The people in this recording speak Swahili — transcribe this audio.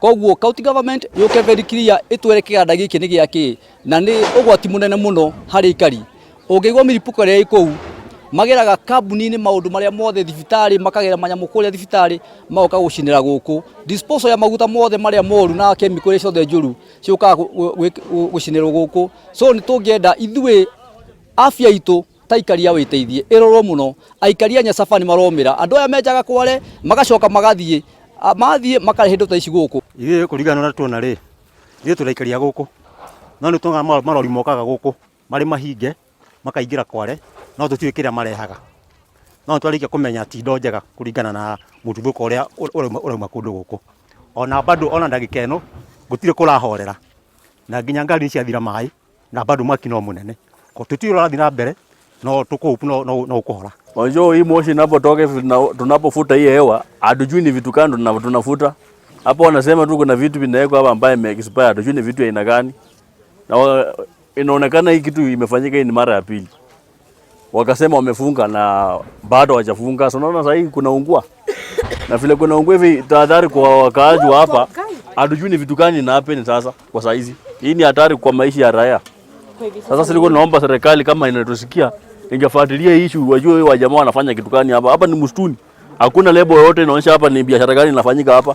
Koguo county government yoke very clear itwere kiganda giki ni giaki na ni ugwati munene muno hari ikari ungigwa miripuko ria ikou mageraga kambuni-ini maundu maria mothe thibitari makagera manyamu kuria thibitari maoka gucinira guku disposal ya maguta mothe maria moru na chemical ciothe njuru ciuka gucinirwo guku so ni tungienda ithue afya itu taikaria witeithie irorwo muno aikaria Nyasafa ni maromira andu aya menjaga kware magacoka magathie makare hindu ta ici guku ithe kurigana na tuona ri ithe turaikaria guku no ni tunga marori mokaga guku mari mahinge makaingira kware no tutiwe kiria marehaga no twarikia kumenya ti ndo njega kuringana na mututhuko uria urauma kundu guku ona bado ona ndagika eno gutire kurahorera na nginya ngari cia thira mai na bado mwaki no munene ko tutiro rathi na mbere no tukupu no ukuhora. Unajua hii moshi inapotoka tunapofuta hii hewa hatujui ni vitu kando na tunafuta hapo. Wanasema tu kuna vitu vinawekwa hapa ambaye imeexpire, hatujui ni vitu aina gani, na inaonekana hii kitu imefanyika hii ni mara ya pili. Wakasema wamefunga na bado hawajafunga. So unaona sasa hii kuna ungua. Na vile kuna ungua hivi tahadhari kwa wakaaji hapa. Hatujui ni vitu gani na happen sasa kwa saa hizi. Hii ni hatari kwa maisha ya raia. Sasa sisi naomba serikali kama inatusikia ingefuatilia hii issue, wajue wa jamaa wanafanya kitu gani hapa. Hapa ni msituni. Hakuna lebo yoyote inaonyesha hapa ni biashara gani inafanyika hapa.